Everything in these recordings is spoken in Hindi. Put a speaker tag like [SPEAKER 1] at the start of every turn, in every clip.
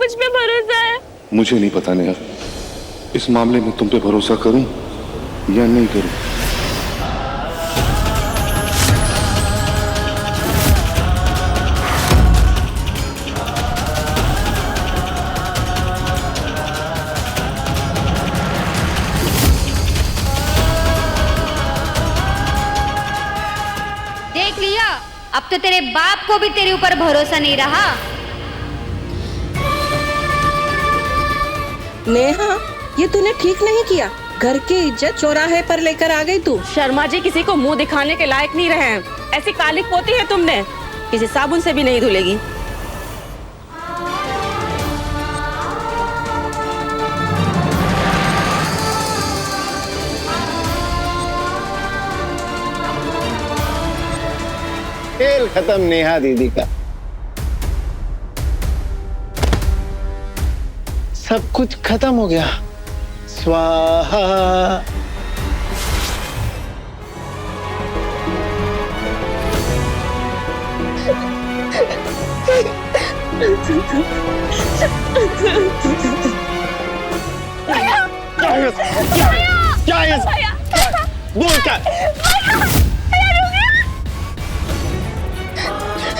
[SPEAKER 1] मुझ पे भरोसा है?
[SPEAKER 2] मुझे नहीं पता नेहा, इस मामले में तुम पे भरोसा करूं या नहीं करूं।
[SPEAKER 3] देख लिया, अब तो तेरे बाप को भी तेरे ऊपर भरोसा नहीं रहा।
[SPEAKER 4] नेहा, ये तूने ठीक नहीं किया। घर की इज्जत चौराहे पर लेकर आ गई तू।
[SPEAKER 1] शर्मा जी किसी को मुंह दिखाने के लायक नहीं रहे हैं। ऐसी काली पोती है तुमने, किसी साबुन से भी नहीं धुलेगी।
[SPEAKER 5] खेल खत्म नेहा दीदी का। सब कुछ खत्म हो गया। स्वाहा। क्या बोल क्या?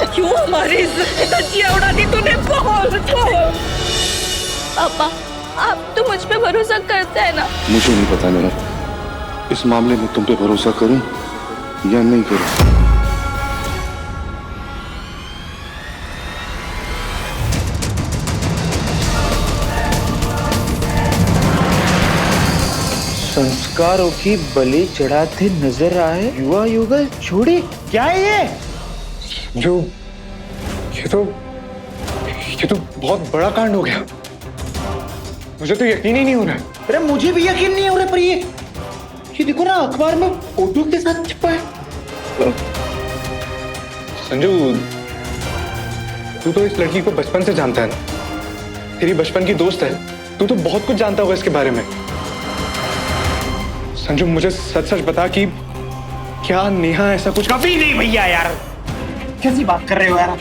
[SPEAKER 1] क्यों हमारी इज्जत धज्जियां उड़ा दी तूने? बोल। पापा, आप तो मुझ पे भरोसा करते हैं ना?
[SPEAKER 2] मुझे नहीं पता नेहा, इस मामले में तुम पे भरोसा करूं या नहीं करूं।
[SPEAKER 5] संस्कारों की बलि चढ़ाते नजर आए युवा युगल छोड़ी। क्या है ये?
[SPEAKER 6] ये तो बहुत बड़ा कांड हो गया। मुझे तो यकीन ही नहीं हो रहा है।
[SPEAKER 5] अरे मुझे भी यकीन नहीं हो रहा, पर ये देखो ना, अखबार में फोटो के साथ छपा है।
[SPEAKER 6] संजू, तू तो इस लड़की को बचपन से जानता है ना, तेरी बचपन की दोस्त है, तू तो बहुत कुछ जानता होगा इसके बारे में। संजू, मुझे सच सच बता कि क्या नेहा ऐसा कुछ?
[SPEAKER 5] कभी नहीं भैया यार, कैसी बात कर रहे हो यार?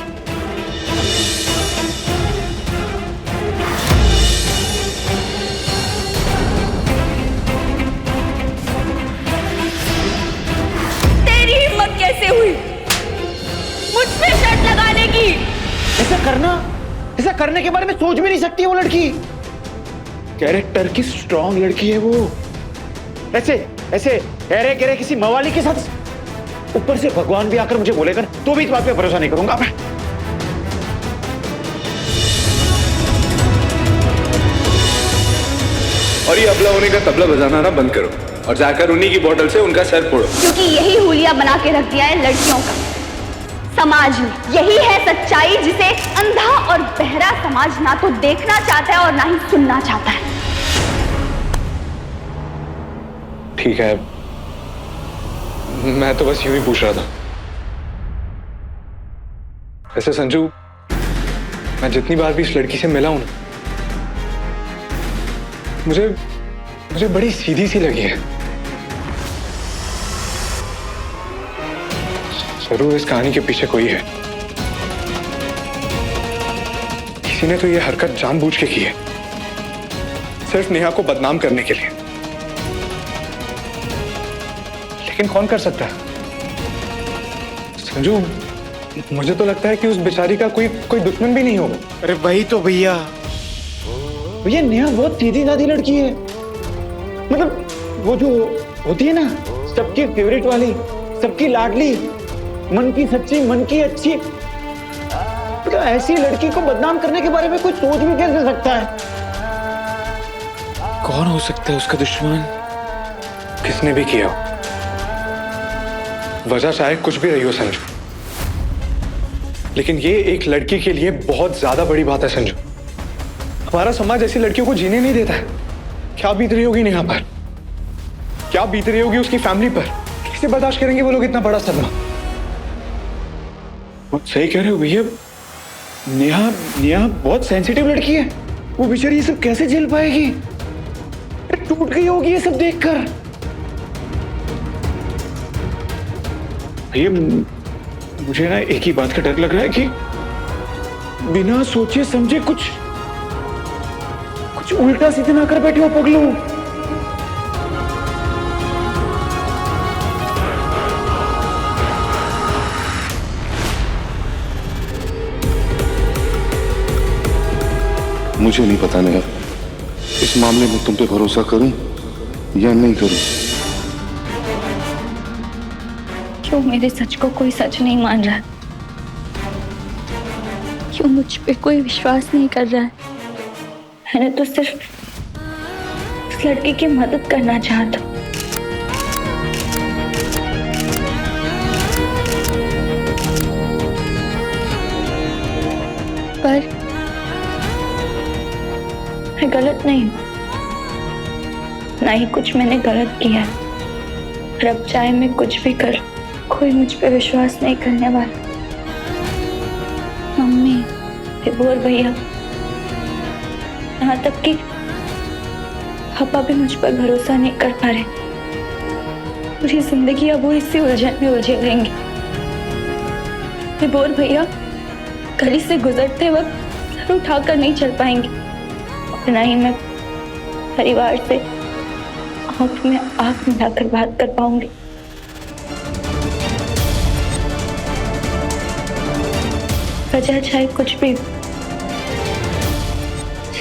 [SPEAKER 1] तेरी हिम्मत कैसे हुई मुझ पे शर्त लगाने की?
[SPEAKER 5] ऐसा करने के बारे में सोच भी नहीं सकती वो लड़की। कैरेक्टर की स्ट्रॉन्ग लड़की है वो। ऐसे गहरे गहरे किसी मवाली के साथ, ऊपर से भगवान भी आकर मुझे बोलेगा ना, तो भी इस बात पे भरोसा नहीं करूंगा मैं।
[SPEAKER 6] और ये अबला होने का तबला बजाना ना बंद करो और जाकर उन्हीं की बोतल से उनका सर फोड़ो।
[SPEAKER 3] क्योंकि यही हुलिया बना के रख दिया है लड़कियों का समाज में। यही है सच्चाई जिसे अंधा और बहरा समाज ना तो देखना चाहता है और ना ही सुनना चाहता है।
[SPEAKER 6] ठीक है, मैं तो बस यूं ही पूछ रहा था। वैसे संजू, मैं जितनी बार भी इस लड़की से मिला हूं ना, मुझे बड़ी सीधी सी लगी है। जरूर इस कहानी के पीछे कोई है। किसी ने तो ये हरकत जानबूझ के की है, सिर्फ नेहा को बदनाम करने के लिए। लेकिन कौन कर सकता है? संजू, मुझे तो लगता है कि उस बेचारी का कोई दुश्मन भी नहीं होगा।
[SPEAKER 5] अरे वही तो भैया नेहा बहुत सीधी सादी लड़की है। मतलब वो जो होती है ना, सबकी फेवरेट वाली, सबकी लाडली, मन की सच्ची, मन की अच्छी। मतलब ऐसी लड़की को बदनाम करने के बारे में कोई सोच भी कैसे सकता है?
[SPEAKER 6] कौन हो सकता है उसका दुश्मन? किसने भी किया हो, वजह चाहे कुछ भी रही हो संजू, लेकिन ये एक लड़की के लिए बहुत ज्यादा बड़ी बात है संजू। हमारा समाज ऐसी लड़कियों को जीने नहीं देता है। क्या बीत रही होगी नेहा पर, क्या बीत रही होगी उसकी फैमिली पर? कैसे बर्दाश्त करेंगे वो लोग इतना बड़ा सदमा?
[SPEAKER 5] बहुत सही कह रहे हो भैया। नेहा बहुत सेंसिटिव लड़की है। वो बेचारी ये सब कैसे झेल पाएगी? टूट गई होगी ये सब देखकर। भैया मुझे ना एक ही बात का डर लग रहा है कि बिना सोचे समझे कुछ कुछ उल्टा सीधे ना कर बैठे हो पगलू।
[SPEAKER 2] मुझे नहीं पता नेहा, इस मामले में तुम पे भरोसा करूं या नहीं करूं।
[SPEAKER 3] क्यों मेरे सच को कोई सच नहीं मान रहा? क्यों मुझ पे कोई विश्वास नहीं कर रहा है? मैंने तो सिर्फ उस लड़के की मदद करना चाहता। पर मैं गलत नहीं हूं, ना ही कुछ मैंने गलत किया। और अब चाहे मैं कुछ भी कर, कोई मुझ पे विश्वास नहीं करने वाला। मम्मी, विभोर भैया, यहाँ तक कि पापा भी मुझ पर भरोसा नहीं कर पा रहे। पूरी जिंदगी अब वो इसी उलझन में उलझे रहेंगे। विभोर भैया गली से गुजरते वक्त सर उठाकर नहीं चल पाएंगे, और ना ही मैं परिवार से आंख में आंख मिलाकर बात कर पाऊंगी। वजह चाहे कुछ भी,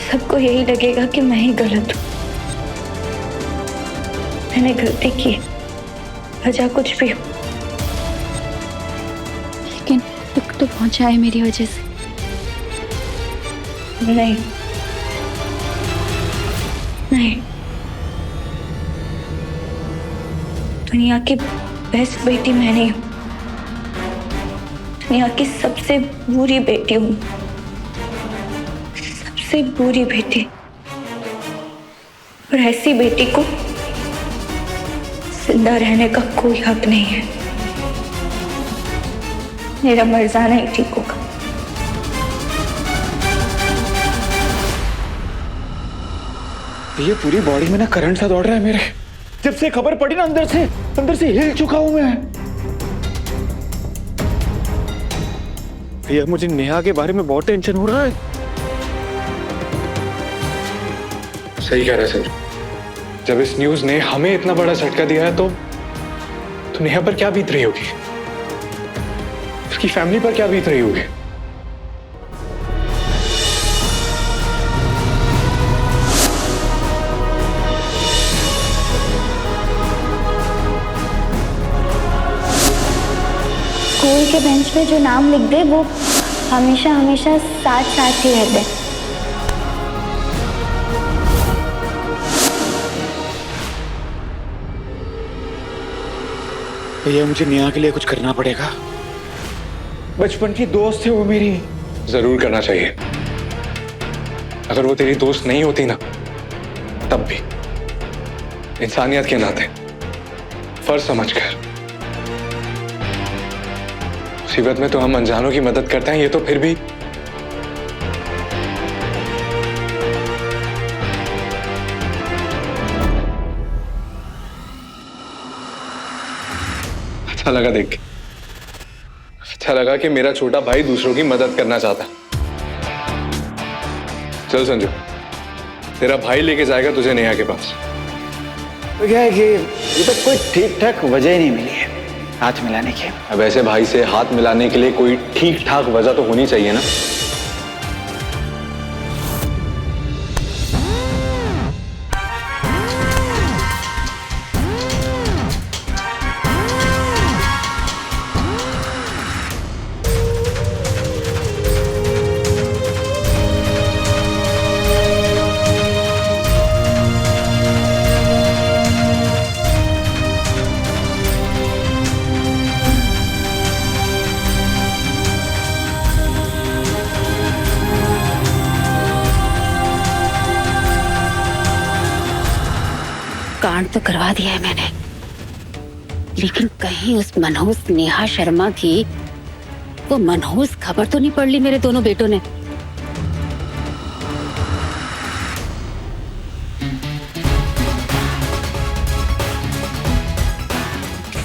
[SPEAKER 3] सबको यही लगेगा कि मैं ही गलत हूं, मैंने गलती की, वजह कुछ भी हो। लेकिन दुख तो पहुंचा है मेरी वजह से। नहीं नहीं, दुनिया की बेस्ट बेटी मैं नहीं हूं, दुनिया की सबसे बुरी बेटी हूं, सबसे बुरी बेटी। और ऐसी बेटी को जिंदा रहने का कोई हक नहीं है। मेरा मर जाना ही ठीक होगा।
[SPEAKER 5] ये पूरी बॉडी में ना करंट सा दौड़ रहा है मेरे। जब से खबर पड़ी ना, अंदर से हिल चुका हूं मैं। भैया मुझे नेहा के बारे में बहुत टेंशन हो रहा है।
[SPEAKER 6] सही कह रहा है संजू। जब इस न्यूज ने हमें इतना बड़ा झटका दिया है तो नेहा पर क्या बीत रही होगी, उसकी फैमिली पर क्या बीत रही होगी।
[SPEAKER 3] स्कूल के बेंच पे जो नाम लिख दे वो हमेशा हमेशा साथ साथ ही रहते।
[SPEAKER 5] भैया मुझे नेहा के लिए कुछ करना पड़ेगा। बचपन की दोस्त है वो मेरी।
[SPEAKER 6] जरूर करना चाहिए। अगर वो तेरी दोस्त नहीं होती ना, तब भी इंसानियत के नाते फर्ज समझकर, मुसीबत में तो हम अनजानों की मदद करते हैं, ये तो फिर भी अच्छा लगा देख के। अच्छा लगा कि मेरा छोटा भाई दूसरों की मदद करना चाहता। चल संजू, तेरा भाई लेके जाएगा तुझे नेहा के पास।
[SPEAKER 5] तो क्या है कि ये तो कोई ठीक ठाक वजह ही नहीं मिली है हाथ मिलाने की।
[SPEAKER 6] अब ऐसे भाई से हाथ मिलाने के लिए कोई ठीक ठाक वजह तो होनी चाहिए ना।
[SPEAKER 7] कांड तो करवा दिया है मैंने, लेकिन कहीं उस मनहूस नेहा शर्मा की वो मनहूस खबर तो नहीं पड़ ली मेरे दोनों बेटों ने।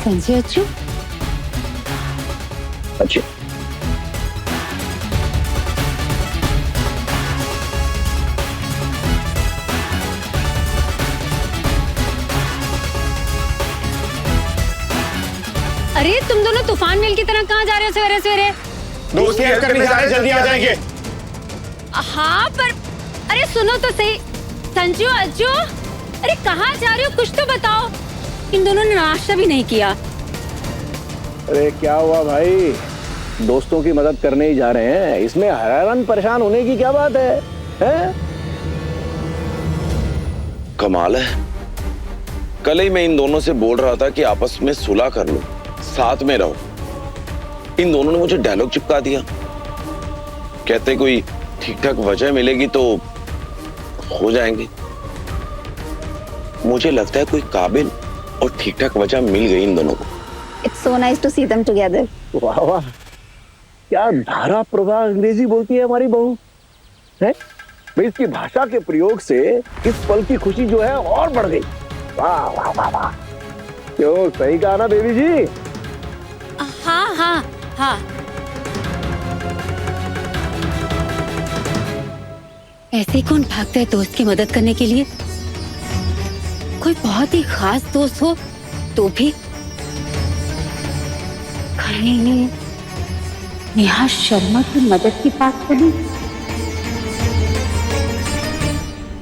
[SPEAKER 7] संजय अच्छू,
[SPEAKER 5] अच्छा
[SPEAKER 7] अरे तुम दोनों तूफान मेल की तरह कहाँ जा रहे हो सवेरे सवेरे?
[SPEAKER 5] दोस्त की हेल्प करने जा रहे हैं, जल्दी आ जाएंगे।
[SPEAKER 7] हाँ पर अरे सुनो तो सही, संजू अज्जू, अरे कहाँ जा रहे हो, कुछ तो बताओ। इन दोनों ने नाश्ता भी नहीं किया।
[SPEAKER 8] अरे क्या हुआ भाई, दोस्तों की मदद करने ही जा रहे हैं, इसमें हैरान परेशान होने की क्या बात है? हैं?
[SPEAKER 9] कमाल है, कल ही मैं इन दोनों से बोल रहा था कि आपस में सुलह कर लो, साथ में रहो। इन दोनों ने मुझे डायलॉग चिपका दिया। कहते कोई ठीक ठाक वजह मिलेगी तो हो जाएंगे। मुझे लगता है कोई काबिल और ठीक ठाक वजह मिल गई इन दोनों को।
[SPEAKER 7] It's so nice to see them together.
[SPEAKER 8] वाह वाह, क्या धारा प्रवाह अंग्रेजी बोलती है हमारी बहू है। भाई इसकी भाषा के प्रयोग से इस पल की खुशी जो है और बढ़ गई। वाह वाह वाह वाह, क्यों सही कहा ना बेबी जी?
[SPEAKER 7] हाँ हाँ हाँ। ऐसे ही कौन भागता है दोस्त की मदद करने के लिए? कोई बहुत ही खास दोस्त हो तो भी। कहीं नेहा शर्मा की मदद की बात तो नहीं?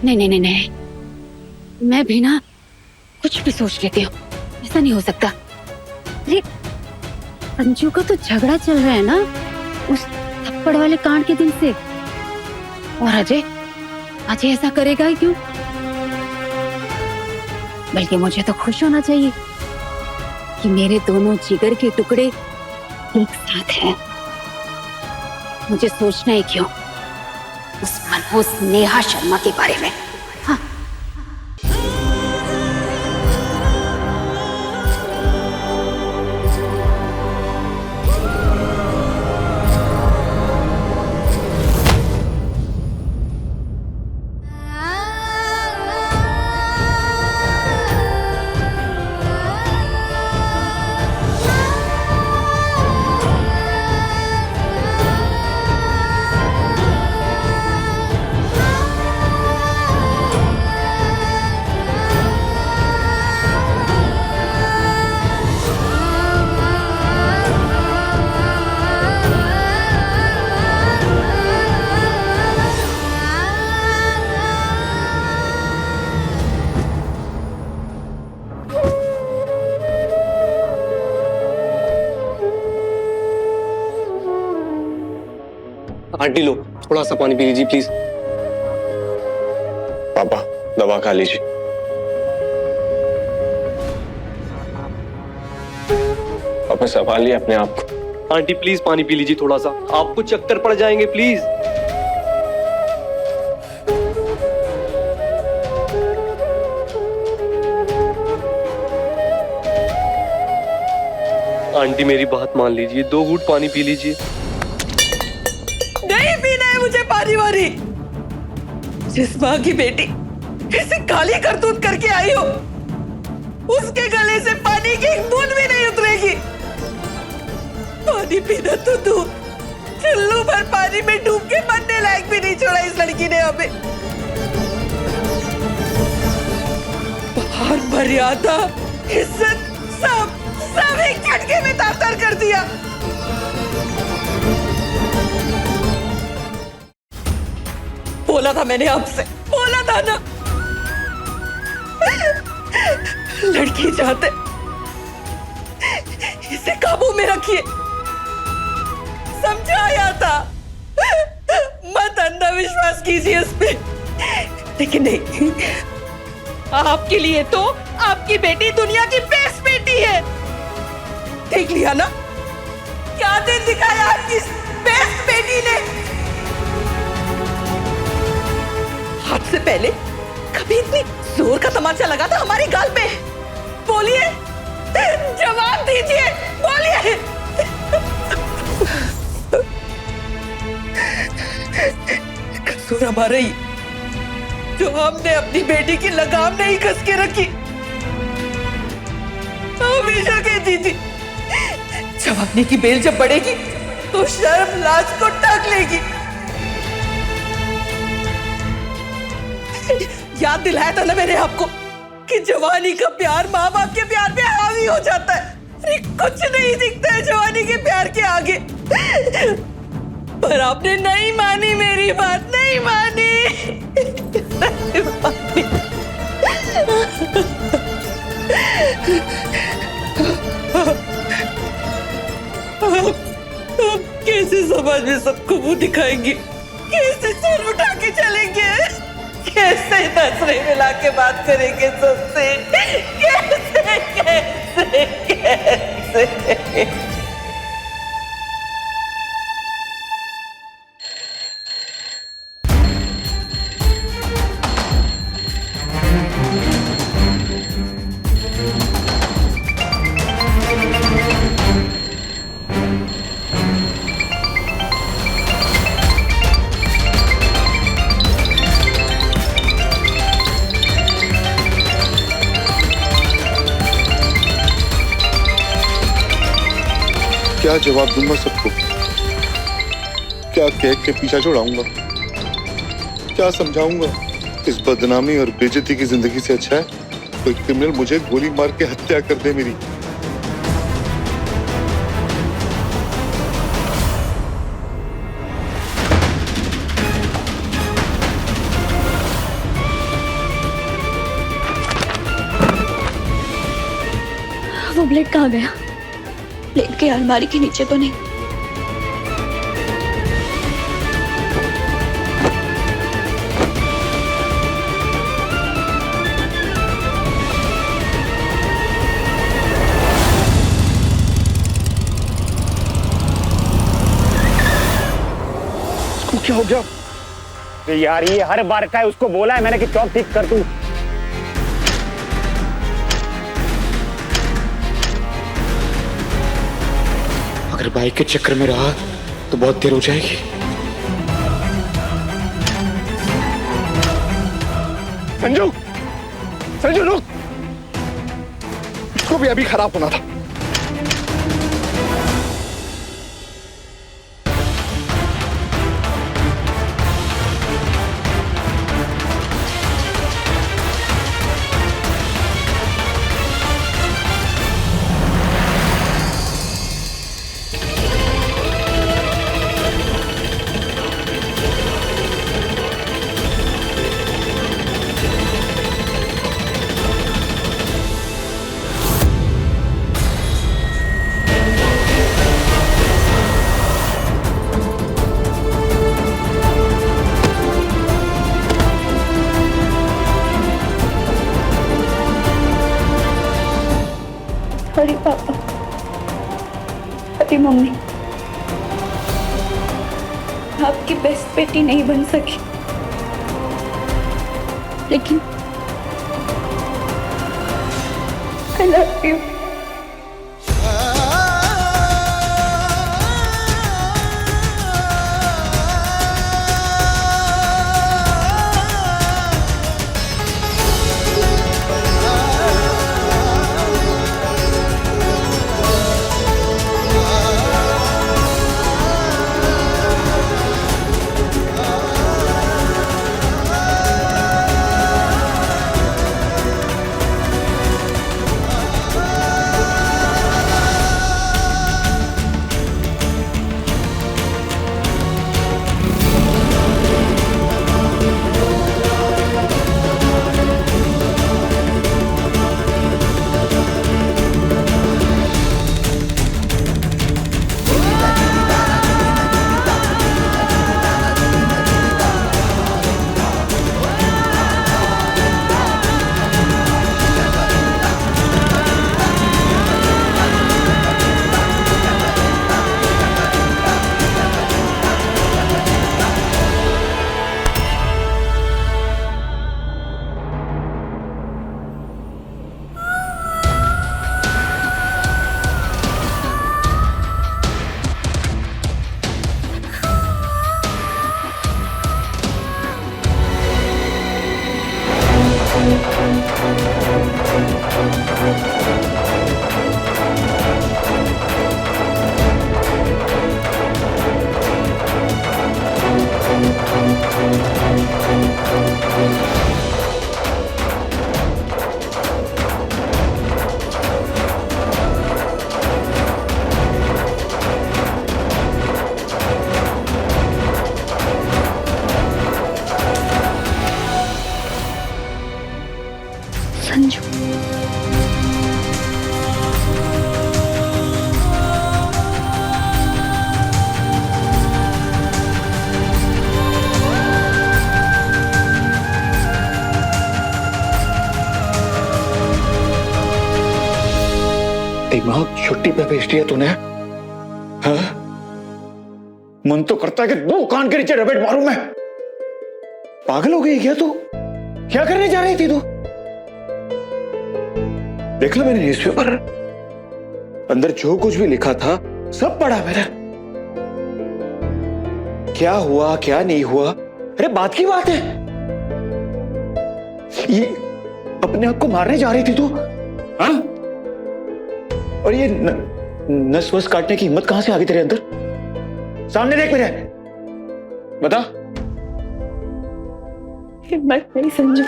[SPEAKER 7] नहीं नहीं नहीं नहीं, मैं भी ना कुछ भी सोच लेती हूँ, ऐसा नहीं हो सकता। अरे संजू का तो झगड़ा चल रहा है ना उस थप्पड़ वाले कांड के दिन से, और अजय ऐसा करेगा ही क्यों? बल्कि मुझे तो खुश होना चाहिए कि मेरे दोनों जिगर के टुकड़े एक साथ हैं। मुझे सोचना ही क्यों उस मनहूस नेहा शर्मा के बारे में। हाँ।
[SPEAKER 6] आंटी लो, थोड़ा सा पानी पी लीजिए प्लीज।
[SPEAKER 9] पापा दवा खा लीजिए। पापा संभालिए अपने आप को।
[SPEAKER 10] आंटी प्लीज पानी पी लीजिए थोड़ा सा, आपको चक्कर पड़ जाएंगे प्लीज। आंटी मेरी बात मान लीजिए, 2 घूंट पानी पी लीजिए।
[SPEAKER 1] नहीं पीना है मुझे पानी वारी। जिस माँ की बेटी ऐसे काली करतूत करके आई हो, उसके गले से पानी की एक बूंद भी नहीं उतरेगी। पानी पीना तो दूर, चुल्लू भर पानी में डूब के मरने लायक भी नहीं छोड़ा इस लड़की ने हमें। बाहर मर्यादा, इज्जत सब एक झटके में तार-तार कर दिया। बोला था मैंने आपसे, बोला था ना, लड़की चाहते इसे काबू में रखिए, समझाया था, मत अंधविश्वास कीजिए इस पे। लेकिन नहीं, आपके लिए तो आपकी बेटी दुनिया की बेस्ट बेटी है। देख लिया ना क्या दिन दिखाया आपकी बेस्ट बेटी ने। हाथ से पहले कभी इतनी जोर का तमाचा लगा था हमारी गाल पे? बोलिए, जवाब दीजिए, बोलिए। कसूर हमारा ही, जो हमने अपनी बेटी की लगाम नहीं कस के रखी। हमेशा कहती थी जवानी की बेल जब बढ़ेगी तो शर्म लाज को ढक लेगी। याद दिलाया था ना मैंने आपको कि जवानी का प्यार माँ बाप के प्यार पे हावी हो जाता है। अरे कुछ नहीं दिखता है जवानी के प्यार के आगे। पर आपने नहीं मानी मेरी बात, नहीं मानी, नहीं मानी। आप कैसे समाज में सबको मुंह दिखाएंगे? कैसे सर उठा के चलेंगे? कैसे नजरें मिला के बात करेंगे सबसे? कैसे कैसे कैसे?
[SPEAKER 2] क्या जवाब दूंगा सबको? क्या कह के पीछा छुड़ाऊंगा? क्या समझाऊंगा? इस बदनामी और बेइज्जती की जिंदगी से अच्छा है कोई क्रिमिनल मुझे गोली मार के हत्या कर दे मेरी।
[SPEAKER 3] वो ब्लेड कहाँ गया? ब्लेड के अलमारी के नीचे तो नहीं?
[SPEAKER 5] इसको क्या हो गया? यार ये हर बार का है, उसको बोला है मैंने कि चौक ठीक कर दूं। अगर बाइक के चक्कर में रहा तो बहुत देर हो जाएगी। संजू, संजू रुक, इसको भी अभी खराब होना था।
[SPEAKER 3] सॉरी पापा, सॉरी मम्मी, आपकी बेस्ट बेटी नहीं बन सकी, लेकिन I love you। संजू।
[SPEAKER 6] दिमाग छुट्टी पे भेज दिया तूने? हाँ? मन तो करता है कि दो कान के नीचे रबेट मारूं मैं। पागल हो गई क्या तू? क्या करने जा रही थी तू? देख लो मैंने न्यूज़पेपर, अंदर जो कुछ भी लिखा था सब पढ़ा मैंने। क्या हुआ क्या नहीं हुआ, अरे बात की बात है। ये अपने आप को मारने जा रही थी तू? हाँ? और ये नस वस काटने की हिम्मत कहां से आ गई तेरे अंदर? सामने देख मेरे, बता।
[SPEAKER 3] हिम्मत नहीं संजू,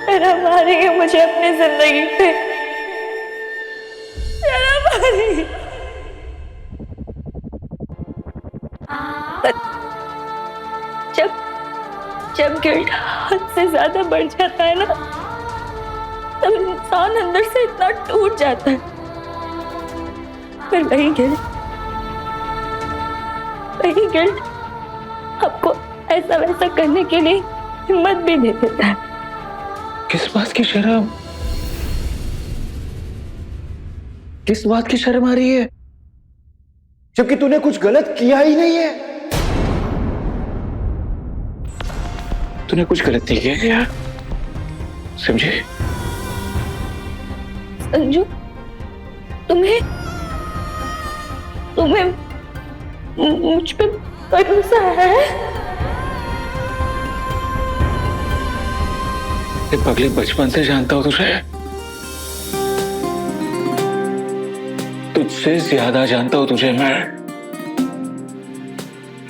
[SPEAKER 3] शर्म आ रही है मुझे अपनी जिंदगी पे, शर्म आ रही है। जब गिल्ट हद से ज्यादा बढ़ जाता है ना, तब इंसान अंदर से इतना टूट जाता है। फिर वही गिल्ट आपको ऐसा वैसा करने के लिए हिम्मत भी दे देता है।
[SPEAKER 6] किस बात की शर्म? किस बात की शर्म आ रही है, जबकि तूने कुछ गलत किया ही नहीं है। तूने कुछ गलत नहीं किया क्या? समझे?
[SPEAKER 3] संजू, तुम्हें मुझ पे भरोसा है?
[SPEAKER 6] पगले, बचपन से जानता हूं तुझे, तुझसे ज्यादा जानता हूं तुझे मैं।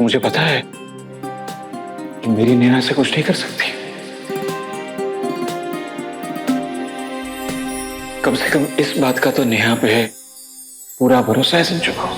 [SPEAKER 6] मुझे पता है कि मेरी नेहा से कुछ नहीं कर सकती। कम से कम इस बात का तो नेहा पे है पूरा भरोसा है संजू को।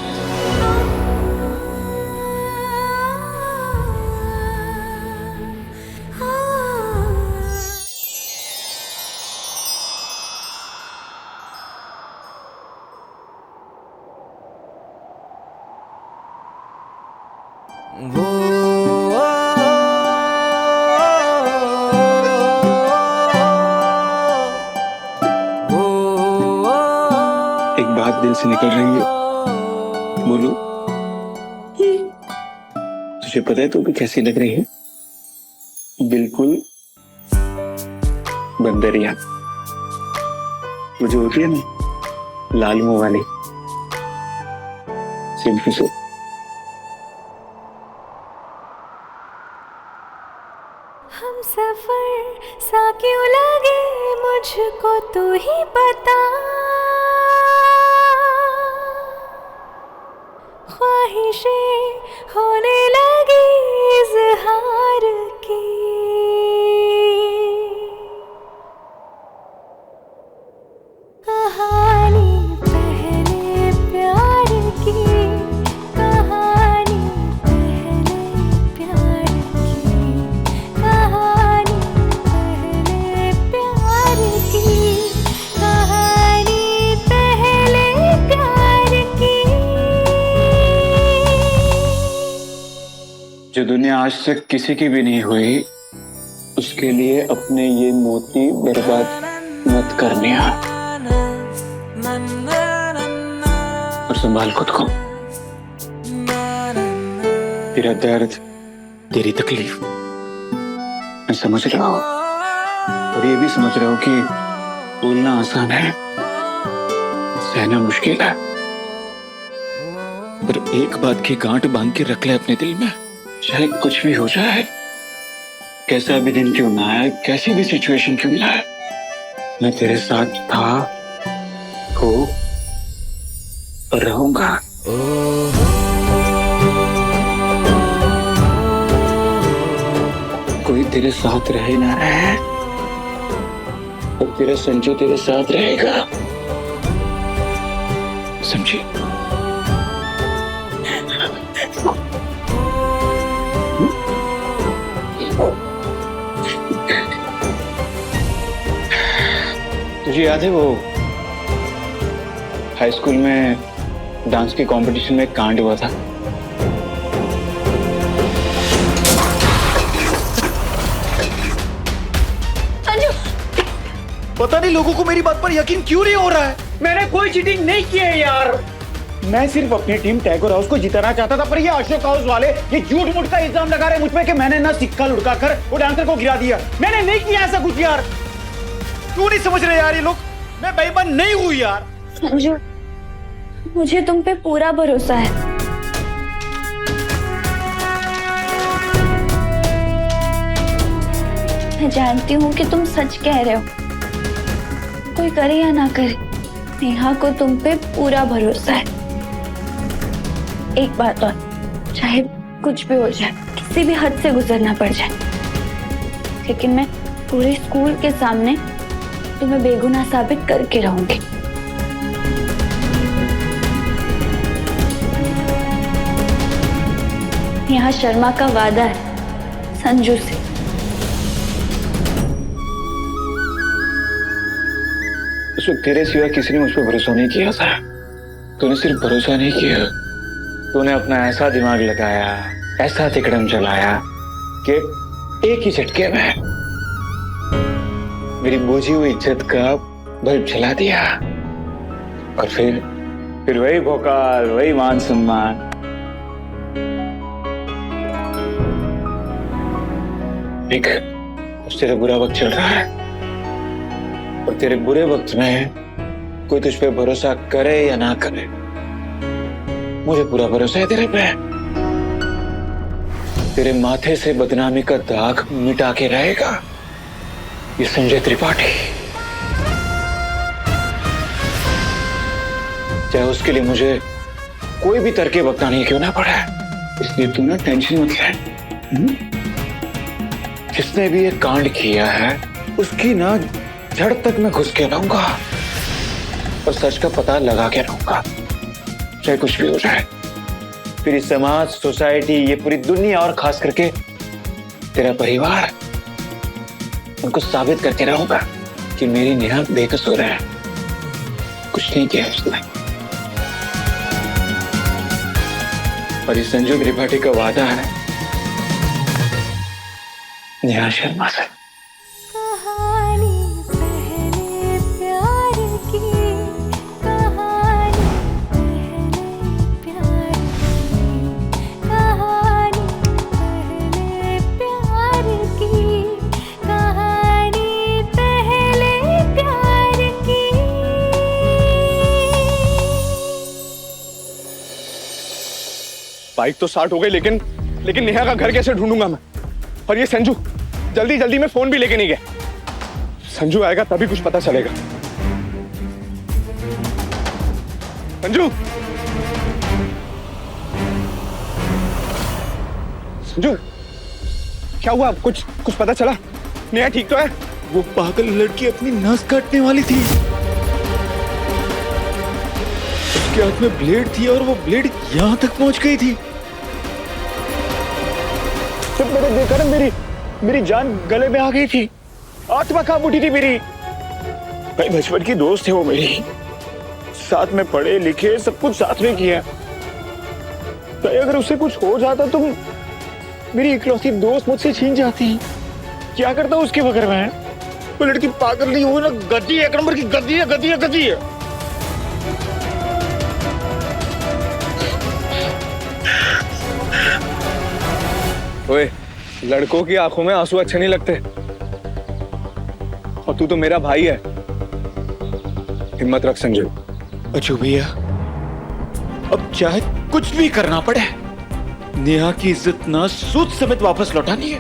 [SPEAKER 6] एक बात दिल से निकल रही है, बोलो। तुझे पता है तू भी कैसी लग रही है? बिल्कुल बंदरिया, वो जो होती है ना लाल मुंह वाली, सिंपल से।
[SPEAKER 11] हम सफर सा क्यों लगे मुझको तू ही बता, ख्वाहिशें होने लगी इज़हार की, कहानी पहले प्यार की, कहानी पहले प्यार की, कहानी पहले प्यार की, कहानी पहले प्यार की।
[SPEAKER 6] जो दुनिया आज तक किसी की भी नहीं हुई, उसके लिए अपने ये मोती बर्बाद मत करने और संभाल खुद को। तेरा दर्द, तेरी तकलीफ मैं समझ रहा हूं, और ये भी समझ रहा हूं कि बोलना आसान है, सहना मुश्किल है। पर एक बात की गांठ बांध के रख ले अपने दिल में, चाहे कुछ भी हो जाए, कैसा भी दिन क्यों ना आए, कैसी भी सिचुएशन क्यों ना आए, मैं तेरे साथ था, हो और रहूंगा। कोई तेरे साथ रहे ना रहे, और तेरा संजू तेरे साथ रहेगा, समझी?
[SPEAKER 5] तुझे याद है वो हाई स्कूल में डांस के कंपटीशन में एक कांड हुआ था?
[SPEAKER 6] पता नहीं लोगों को मेरी बात पर यकीन क्यों नहीं हो रहा है।
[SPEAKER 5] मैंने कोई चीटिंग नहीं की है यार। मैं सिर्फ अपनी टीम टैगोर हाउस को जिताना चाहता था, पर ये अशोक हाउस वाले ये झूठ मूठ का इल्जाम लगा रहे मुझ पे कि मैंने ना सिक्का लुढ़का कर वो डांसर को गिरा दिया। मैंने नहीं किया ऐसा कुछ यार।
[SPEAKER 6] क्यों नहीं समझ रहे यार ये लोग? मैं बेईमान नहीं हूं यार।
[SPEAKER 3] संजू, मुझे तुम पे पूरा भरोसा है। मैं जानती हूँ कि तुम सच कह रहे हो। कोई करे या ना करे, नेहा को तुम पे पूरा भरोसा है। एक बात और, चाहे कुछ भी हो जाए, किसी भी हद से गुजरना पड़ जाए, लेकिन मैं पूरे स्कूल के सामने तुम्हें बेगुनाह साबित करके रहूंगी। नेहा शर्मा का वादा है संजू से।
[SPEAKER 5] उस वक्त तेरे सिवा किसी ने मुझ पर भरोसा नहीं किया था। तूने सिर्फ भरोसा नहीं किया, तूने अपना ऐसा दिमाग लगाया, ऐसा तिकड़म चलाया कि एक ही झटके में मेरी बुझी हुई इज्जत का बल्ब जला दिया। और फिर वही भोकाल, वही मान सम्मान। एक तेरा बुरा वक्त चल रहा है, और तेरे बुरे वक्त में कोई तुझ पे भरोसा करे या ना करे, मुझे पूरा भरोसा है तेरे पे। तेरे माथे से बदनामी का दाग मिटा के रहेगा ये संजय त्रिपाठी। चाहे उसके लिए मुझे कोई भी तर्के बताने क्यों ना पड़े। इसलिए तू ना टेंशन मत ले। जिसने भी ये कांड किया है उसकी ना जड़ तक मैं घुस के रहूंगा और सच का पता लगा के रहूंगा, चाहे कुछ भी हो जाए। फिर इस समाज, सोसाइटी, ये पूरी दुनिया और खास करके तेरा परिवार, उनको साबित करके रहूंगा कि मेरी नेहा बेकसूर है, कुछ नहीं किया उसने। और इस संजू त्रिपाठी का वादा है नेहा शर्मा से।
[SPEAKER 11] कहानी पहले प्यार की, कहानी पहले प्यार की, कहानी पहले प्यार की, कहानी पहले प्यार की।
[SPEAKER 6] बाइक तो स्टार्ट हो गई, लेकिन नेहा का घर कैसे ढूंढूंगा मैं? और ये संजू जल्दी जल्दी में फोन भी लेके नहीं गया। संजू आएगा तभी कुछ पता चलेगा। संजू, संजू, क्या हुआ? कुछ पता चला? नेहा ठीक तो है?
[SPEAKER 2] वो पागल लड़की अपनी नस काटने वाली थी। उसके हाथ में ब्लेड थी और वो ब्लेड यहां तक पहुंच गई थी।
[SPEAKER 5] जब मैंने देखा ना मेरी जान गले में आ गई थी, आत्मा कांप उठी थी मेरी। भाई बचपन की दोस्त है वो मेरी, साथ में पढ़े लिखे सब कुछ साथ में किया। भाई अगर उससे कुछ हो जाता तो मेरी इकलौती दोस्त मुझसे छीन जाती। क्या करता उसके बगैर मैं? वो लड़की पागल नहीं हुई ना, गद्दी है, एक नंबर की गद्दी है, गद्दी है, गद्दी है।
[SPEAKER 6] ओए, लड़कों की आंखों में आंसू अच्छे नहीं लगते, और तू तो मेरा भाई है। हिम्मत रख संजू।
[SPEAKER 2] अजू भैया, अब चाहे कुछ भी करना पड़े, नेहा की इज्जत ना सूद समेत वापस लौटानी है।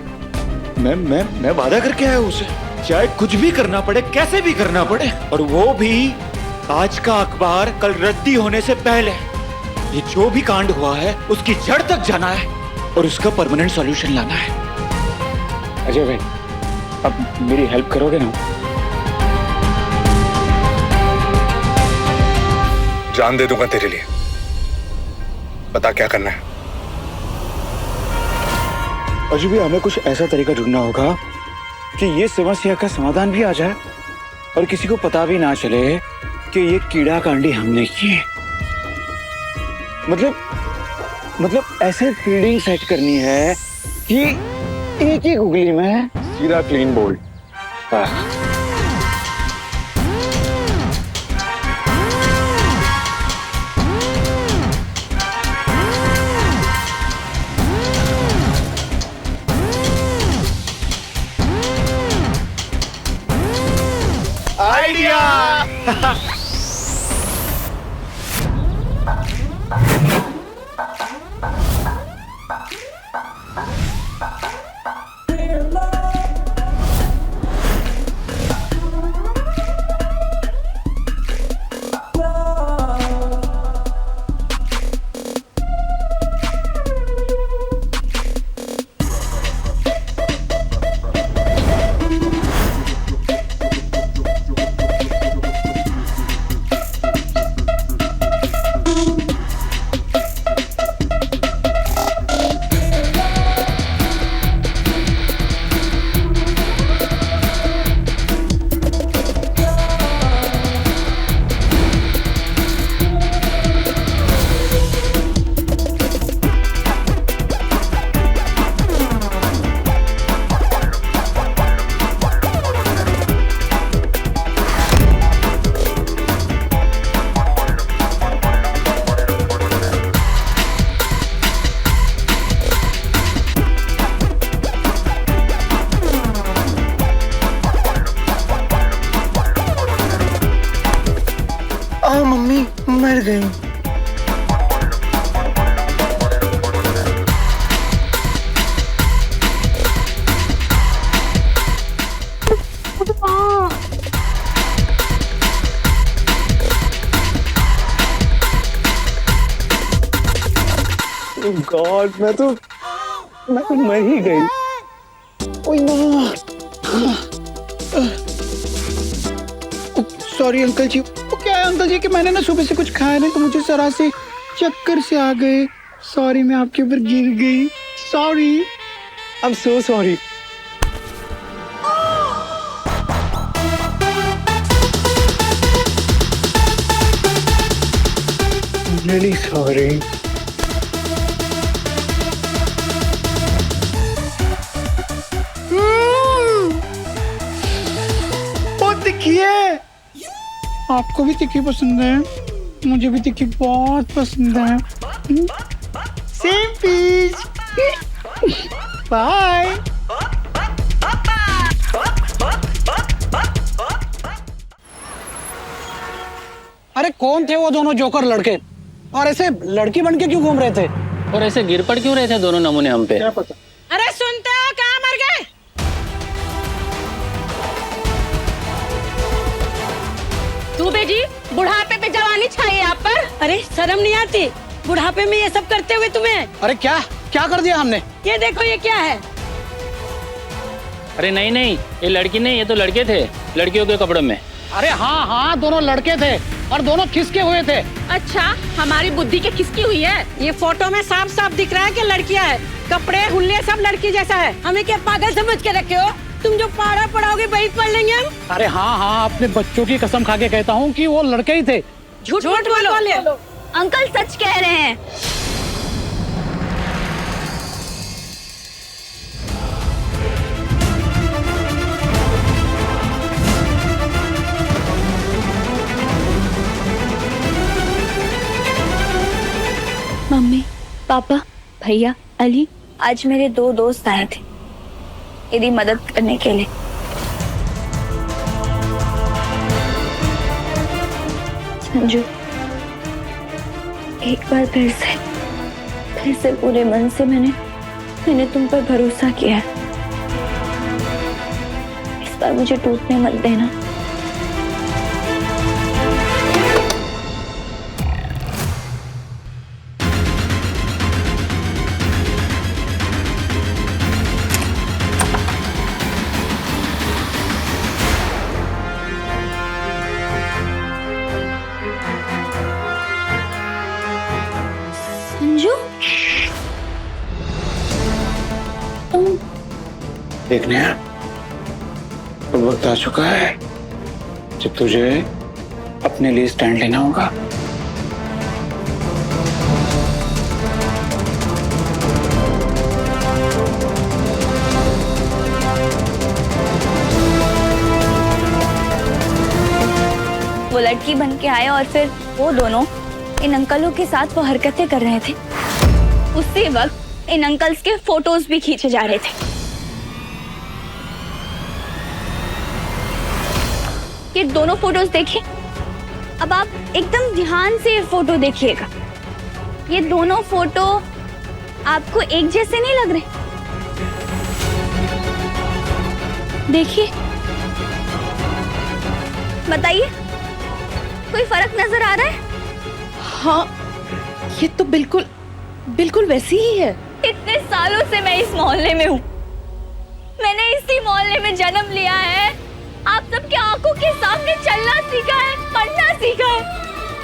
[SPEAKER 2] मैं वादा करके आया उसे, चाहे कुछ भी करना पड़े, कैसे भी करना पड़े, और वो भी आज का अखबार कल रद्दी होने से पहले। ये जो भी कांड हुआ है उसकी जड़ तक जाना है और उसका परमानेंट सॉल्यूशन लाना है।
[SPEAKER 5] अजय भाई, अब मेरी हेल्प करोगे ना?
[SPEAKER 6] जान दे दूंगा तेरे लिए, बता क्या करना है।
[SPEAKER 5] अजय भाई, हमें कुछ ऐसा तरीका ढूंढना होगा कि ये समस्या का समाधान भी आ जाए और किसी को पता भी ना चले कि ये कीड़ा कांडी हमने की है। मतलब ऐसे फील्डिंग सेट करनी है कि एक ही गुगली में सीधा क्लीन बोल्ड। मम्मी मर गई। गॉड मैं तो मर ही गई। ओए माँ, सॉरी अंकल जी। वो क्या है अंकल जी कि मैंने ना सुबह से कुछ खाया नहीं तो मुझे जरा से चक्कर से आ गए। सॉरी मैं आपके ऊपर गिर गई। Sorry, I am so sorry. Really sorry. देखिए आपको भी तिक्की पसंद है, मुझे भी तिक्की बहुत पसंद है। Same piece. बाय। अरे कौन थे वो दोनों जोकर लड़के और ऐसे लड़की बन के क्यों घूम रहे थे
[SPEAKER 10] और ऐसे गिर पड़ क्यों रहे थे दोनों नमूने हम पे?
[SPEAKER 5] क्या पता।
[SPEAKER 4] अरे सुनते हो कहाँ मर गए?
[SPEAKER 7] तू बेजी बुढ़ापे पे जवानी छाई आप पर।
[SPEAKER 4] अरे शर्म नहीं आती बुढ़ापे में ये सब करते हुए तुम्हें?
[SPEAKER 5] अरे क्या क्या कर दिया हमने?
[SPEAKER 4] ये देखो ये क्या है?
[SPEAKER 10] अरे नहीं नहीं, ये लड़की नहीं, ये तो लड़के थे लड़कियों के कपड़ों में।
[SPEAKER 5] अरे हाँ हाँ दोनों लड़के थे और दोनों खिसके हुए थे।
[SPEAKER 7] अच्छा हमारी बुद्धि के खिसकी हुई है।
[SPEAKER 4] ये फोटो में साफ साफ दिख रहा है कि लड़कियां है। कपड़े हुल्ले सब लड़की जैसा है। हमें क्या पागल समझ के रखे हो? तुम जो पारा पढ़ाओगे वही पढ़ लेंगे हम।
[SPEAKER 5] अरे हाँ हाँ अपने बच्चों की कसम खा के कहता हूँ कि वो लड़के ही थे।
[SPEAKER 4] झूठ बोलो।
[SPEAKER 7] अंकल सच कह रहे हैं।
[SPEAKER 3] मम्मी, पापा, भैया, अली, आज मेरे 2 दोस्त आए थे मेरी मदद करने के लिए। संजू, एक बार फिर से पूरे मन से मैंने तुम पर भरोसा किया है। इस बार मुझे टूटने मत देना। संजू,
[SPEAKER 5] देखने अब वक्त आ चुका है
[SPEAKER 6] कि तुझे अपने लिए स्टैंड लेना होगा।
[SPEAKER 3] वो लड़की बन के आए और फिर वो दोनों इन अंकलों के साथ वो हरकतें कर रहे थे। उसी वक्त इन अंकल्स के फोटोज भी खींचे जा रहे थे। ये दोनों फोटोज देखिए। अब आप एकदम ध्यान से फोटो देखिएगा। ये दोनों फोटो आपको एक जैसे नहीं लग रहे? देखिए, बताइए, कोई फर्क नजर आ रहा है?
[SPEAKER 1] हाँ, ये तो बिल्कुल बिल्कुल वैसी ही है।
[SPEAKER 3] इतने सालों से मैं इस मोहल्ले में हूँ। मैंने इसी मोहल्ले में जन्म लिया है। आप सबके आंखों के सामने चलना सीखा है, पढ़ना सीखा है।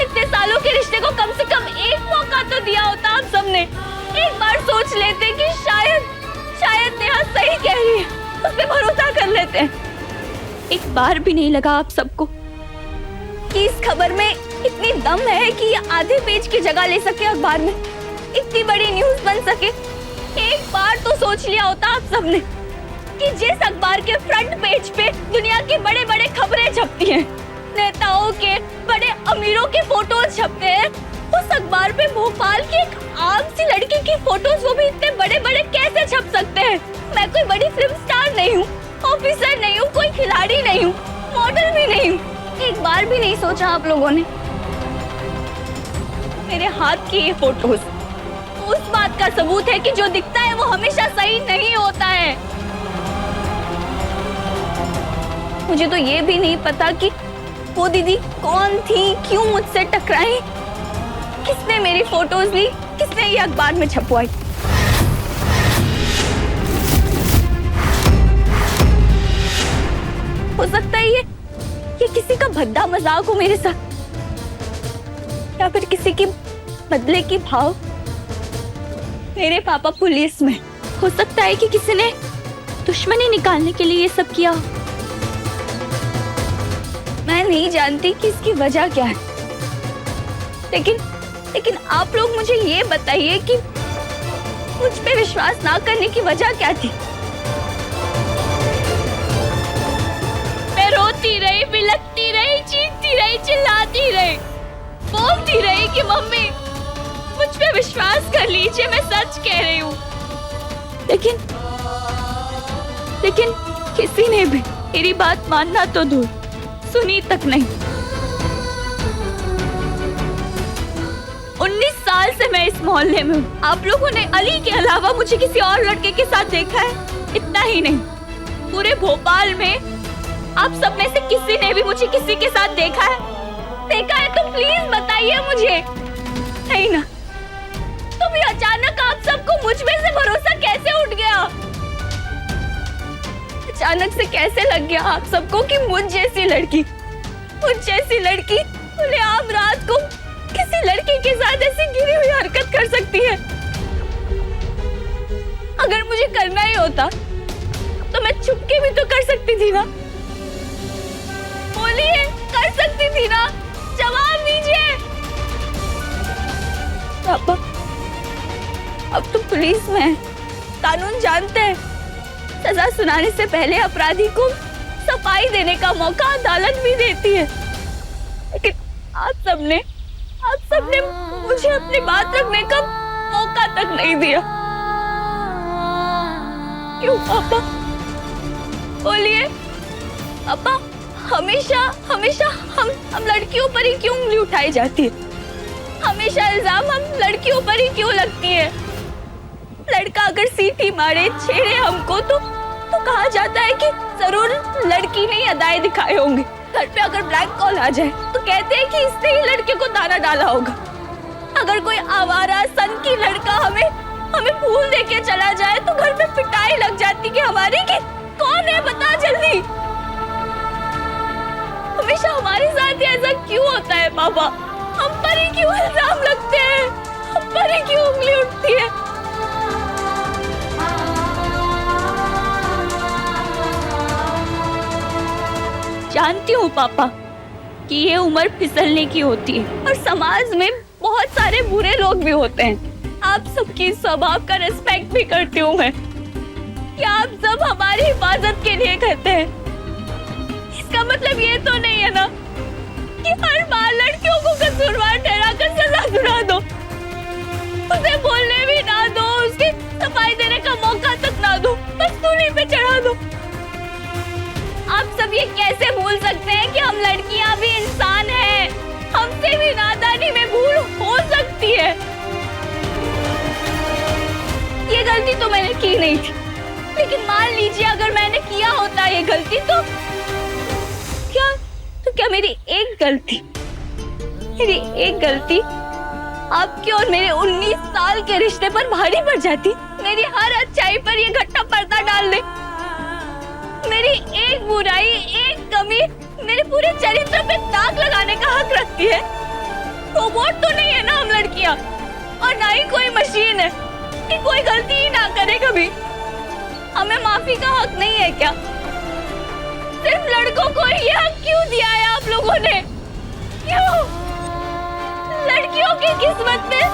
[SPEAKER 3] इतने सालों के रिश्ते को कम से कम एक मौका तो दिया होता आप सबने। एक बार सोच लेते कि शायद नेहा सही कह रही है, उस पे भरोसा कर लेते हैं। एक बार भी नहीं लगा आप सबको कि इस खबर में इतनी दम है कि ये आधे पेज की जगह ले सके अखबार में, इतनी बड़ी न्यूज बन सके। एक बार तो सोच लिया होता आप सबने कि जिस अखबार के फ्रंट पेज पे दुनिया की बड़े बड़े खबरें छपती हैं, नेताओं के, बड़े अमीरों के फोटोज छपते हैं, उस अखबार पे भोपाल की एक आम सी लड़की की फोटोज, वो भी इतने बड़े बड़े कैसे छप सकते हैं? मैं कोई बड़ी फिल्म स्टार नहीं हूँ, ऑफिसर नहीं हूँ, कोई खिलाड़ी नहीं हूँ, मॉडल भी नहीं हूँ। एक बार भी नहीं सोचा आप लोगों ने? मेरे हाथ की ये फोटोज उस बात का सबूत है कि जो दिखता है वो हमेशा सही नहीं होता है। मुझे तो ये भी नहीं पता कि वो दीदी कौन थी, क्यों मुझसे टकराई, किसने मेरी फोटोज ली, किसने ये अखबार में छपवाई। हो सकता है ये किसी का भद्दा मजाक हो मेरे साथ, या फिर किसी की बदले की भाव। मेरे पापा पुलिस में, हो सकता है कि किसी ने दुश्मनी निकालने के लिए ये सब किया हो। मैं नहीं जानती कि इसकी वजह क्या है, लेकिन आप लोग मुझे ये बताइए कि मुझ पे विश्वास ना करने की वजह क्या थी? मैं रोती रही, बिलखती रही, चीखती रही, चिल्लाती रही, बोलती रही कि मम्मी मुझ पे विश्वास कर लीजिए, मैं सच कह रही हूँ। लेकिन किसी ने भी मेरी बात मानना तो दूर, सुनी तक नहीं। 19 साल से मैं इस मोहल्ले में हूँ। आप लोगों ने अली के अलावा मुझे किसी और लड़के के साथ देखा है? इतना ही नहीं, पूरे भोपाल में आप सब में से किसी ने भी मुझे किसी के साथ देखा है? देखा है तो प्लीज बताइए मुझे। नहीं ना, तो भी अचानक आप सबको मुझ में से भरोसा कैसे उठ गया? अचानक से कैसे लग गया आप सबको कि मुझ जैसी लड़की खुलेआम रात को किसी लड़के के साथ ऐसी गिरी हुई हरकत कर सकती है? अगर मुझे करना ही होता तो मैं छुपके भी तो कर सकती थी ना। बोलिए, कर सकती थी ना? जवाब दीजिए। पापा, अब तो पुलिस में है, कानून जानते हैं, सजा सुनाने से पहले अपराधी को सफाई देने का मौका अदालत भी देती है। लेकिन आप सबने मुझे अपनी बात रखने का मौका तक नहीं दिया। क्यों पापा? बोलिए पापा, हमेशा हम लड़कियों पर ही क्यों उंगली उठाई जाती है? हमेशा इल्जाम हम लड़कियों पर ही क्यों लगती है? लड़का अगर सीटी मारे, छेड़े हमको तो कहा जाता है कि जरूर लड़की ने अदाएं दिखाए होंगे। घर पे अगर ब्लैक कॉल आ जाए तो कहते हैं कि इसने ही लड़के को दाना डाला होगा। अगर कोई आवारा सनकी लड़का हमें फूल देके चला जाए तो घर पे पिटाई लग जाती कि हमारी कि कौन है, बता जल्दी। हमेशा हमारे साथ ऐसा क्यों होता है पापा? हम पर ही क्यों इल्जाम लगते हैं? हम पर ही क्यों उंगली उठती है? जानती हूँ पापा, कि ये उम्र फिसलने की होती है और समाज में बहुत सारे बुरे लोग भी होते हैं। आप सबकी स्वभाव का रिस्पेक्ट भी करती हूँ मैं कि आप सब हमारी हिफाजत के लिए करते हैं। इसका मतलब ये तो नहीं है ना कि हर बार लड़कियों को कसूरवार ठहरा कर सजा सुना दो, उसे बोलने भी ना दो, उसकी सफाई देने का मौका तक ना दो, बस सूली पे चढ़ा दो। आप सब ये कैसे भूल सकते हैं कि हम लड़कियां भी इंसान हैं, हमसे भी नादानी में भूल हो सकती है। ये गलती तो मैंने की नहीं थी, लेकिन मान लीजिए अगर मैंने किया होता ये गलती तो क्या मेरी एक गलती आपके और मेरे 19 साल के रिश्ते पर भारी पड़ जाती। मेरी हर अच्छाई पर ये घट्टा पर्दा डाल दे। मेरी एक बुराई, एक कमी मेरे पूरे चरित्र पे दाग लगाने का हक रखती है। रोबोट तो नहीं है ना हम लड़कियां, और ना ही कोई मशीन है कि कोई गलती ही ना करे कभी। हमें माफी का हक नहीं है क्या? सिर्फ लड़कों को ये हक क्यों दिया है आप लोगों ने? क्यों? लड़कियों की किस्मत में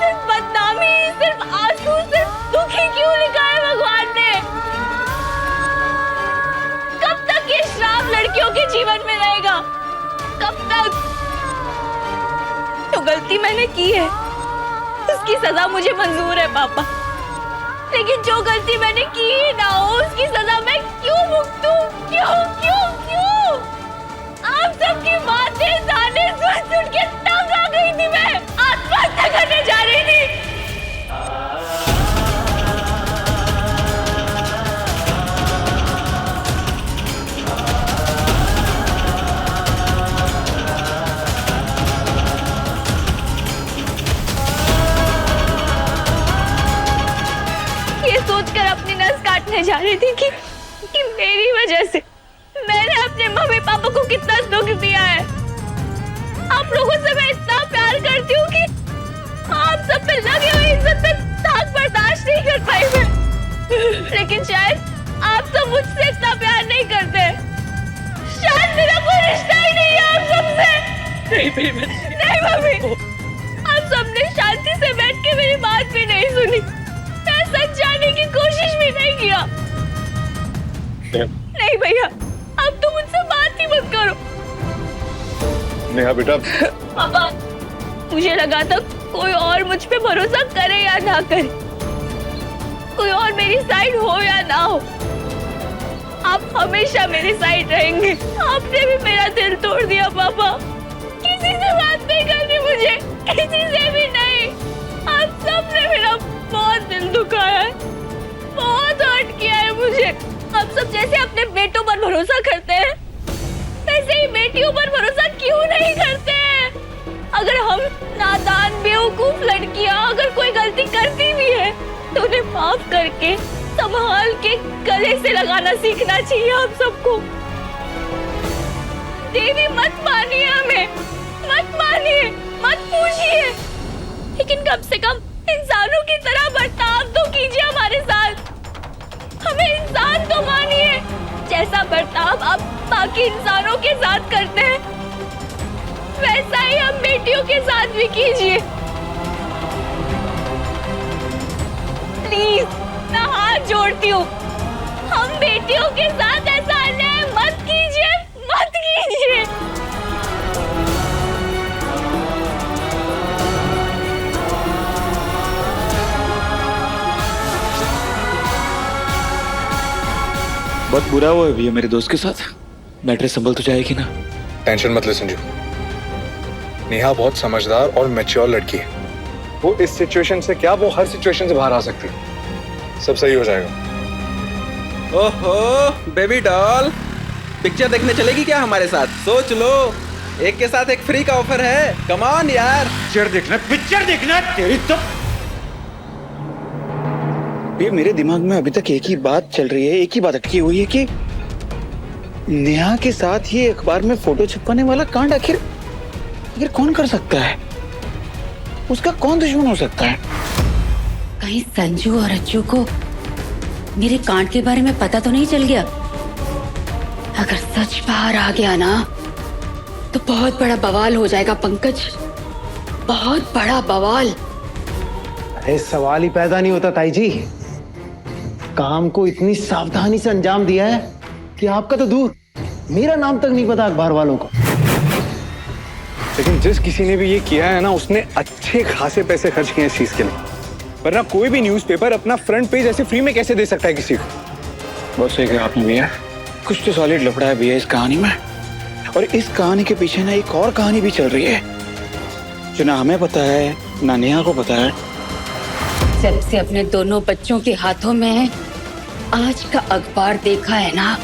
[SPEAKER 3] सिर्फ बदनामी, सिर्फ आंसू, सिर्फ दुखी क्यों लिखा है भगवान ने? कब तक ये श्राप लड़कियों के जीवन में रहेगा? कब तक? जो गलती मैंने की है उसकी सजा मुझे मंजूर है पापा, लेकिन जो गलती मैंने की ही ना हो उसकी सजा मैं क्यों भुगतूं? क्यों क्यों क्यों? आप सबकी बातें जाने सुन के तंग आ गई थी। मैं आत्महत्या करने जा रही थी। सोचकर अपनी नस काटने जा रही थी कि मेरी वजह से मैंने अपने मम्मी पापा को कितना दुख दिया है। आप लोगों से मैं इतना प्यार करती हूँ कि आप सब पे लगे हुए इज्जत पे दाग बर्दाश्त नहीं कर पाई मैं। लेकिन शायद आप सब मुझसे इतना प्यार नहीं करते। शायद मेरा कोई रिश्ता ही नहीं है आप सबसे। नहीं मम्मी, आप सबने शांति से बैठ के मेरी बात भी नहीं सुनी, सच जानने की कोशिश भी नहीं किया। नहीं भैया, अब तो मुझसे बात ही मत करो।
[SPEAKER 2] नेहा बेटा।
[SPEAKER 3] पापा, मुझे लगा था कोई और मुझ पे भरोसा करे या ना करे, कोई और मेरी साइड हो या ना हो, आप हमेशा मेरी साइड रहेंगे। आपने भी मेरा दिल तोड़ दिया पापा। किसी से बात नहीं करनी मुझे, किसी से भी नहीं। आप सबने मेरा बहुत दिल दुखाया है, बहुत हर्ट किया है मुझे। आप सब जैसे अपने बेटों पर भरोसा करते हैं, वैसे ही बेटियों पर भरोसा क्यों नहीं करते हैं? अगर हम नादान बेवकूफ लड़कियां अगर कोई गलती करती भी है तो उन्हें माफ करके संभाल के गले से लगाना सीखना चाहिए आप सबको। देवी मत मानिए हमें, मत मानिए, मत पूछिए, लेकिन कम से कम इंसानों की तरह बर्ताव तो कीजिए हमारे साथ। हमें इंसान तो मानिए। जैसा बर्ताव आप बाकी इंसानों के साथ करते हैं वैसा ही हम बेटियों के साथ भी कीजिए। प्लीज, मैं हाथ जोड़ती हूँ, हम बेटियों के साथ ऐसा अन्याय मत कीजिए, मत कीजिए।
[SPEAKER 6] बहुत बुरा हुआ है भैया मेरे दोस्त के साथ। मैटर संभल तो जाएगी ना?
[SPEAKER 12] टेंशन मत ले संजू, नेहा बहुत समझदार और मैच्योर लड़की है। वो इस सिचुएशन से क्या, वो हर सिचुएशन से बाहर आ सकती है। सब सही हो जाएगा।
[SPEAKER 13] ओहो बेबी डॉल, पिक्चर देखने चलेगी क्या हमारे साथ? सोच लो, एक के साथ एक फ्री का ऑफर है। कम ऑन यार।
[SPEAKER 5] पिक्चर देखना तेरी तो। ये मेरे दिमाग में अभी तक एक ही बात चल रही है, एक ही बात अटकी हुई है कि नेहा के साथ ये अखबार में फोटो छपवाने वाला कांड आखिर कौन कर सकता है? उसका कौन दुश्मन हो सकता है?
[SPEAKER 7] कहीं संजू और अज्जू को मेरे कांड के बारे में पता तो नहीं चल गया? अगर सच बाहर आ गया ना तो बहुत बड़ा बवाल हो जाएगा पंकज, बहुत बड़ा बवाल।
[SPEAKER 5] अरे सवाल ही पैदा नहीं होता ताई जी। काम को इतनी सावधानी से अंजाम दिया है कि आपका तो दूर, मेरा नाम तक नहीं पता अखबार वालों को।
[SPEAKER 6] लेकिन जिस किसी ने भी ये किया है ना, उसने अच्छे खासे पैसे खर्च किए इस चीज के लिए। वरना कोई भी न्यूज़पेपर अपना फ्रंट पेज ऐसे फ्री में कैसे दे सकता है किसी को? बहुत सही कहा आपने भैया, कुछ तो सॉलिड लफड़ा है भैया इस कहानी में। और इस कहानी के पीछे ना एक और कहानी भी चल रही है जो ना हमें पता है ना नेहा को पता है।
[SPEAKER 7] जब से अपने दोनों बच्चों के हाथों में आज का अखबार देखा है ना,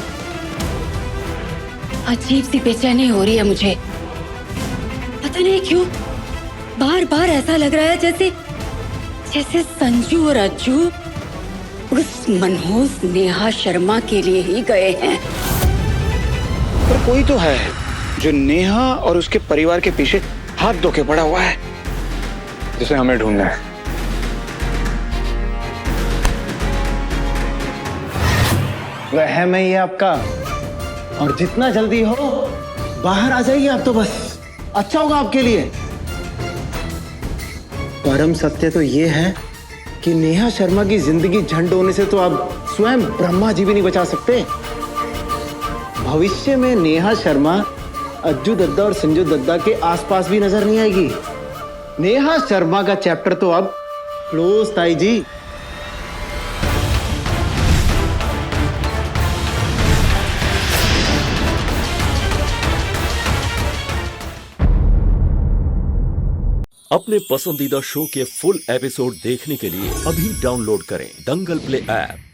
[SPEAKER 7] अजीब सी बेचैनी हो रही है मुझे। पता नहीं क्यों बार बार ऐसा लग रहा है जैसे जैसे संजू और अज्जू उस मनहूस नेहा शर्मा के लिए ही गए हैं।
[SPEAKER 6] पर कोई तो है जो नेहा और उसके परिवार के पीछे हाथ धो के पड़ा हुआ है, जिसे हमें ढूंढना है।
[SPEAKER 5] वह है ये आपका, और जितना जल्दी हो बाहर आ जाइए आप तो बस अच्छा होगा आपके लिए। परम सत्य तो ये है कि नेहा शर्मा की जिंदगी झंड होने से तो आप स्वयं ब्रह्मा जी भी नहीं बचा सकते। भविष्य में नेहा शर्मा अज्जू दद्दा और संजू दद्दा के आसपास भी नजर नहीं आएगी। नेहा शर्मा का चैप्टर तो अब क्लोज ताई जी।
[SPEAKER 14] अपने पसंदीदा शो के फुल एपिसोड देखने के लिए अभी डाउनलोड करें दंगल प्ले ऐप।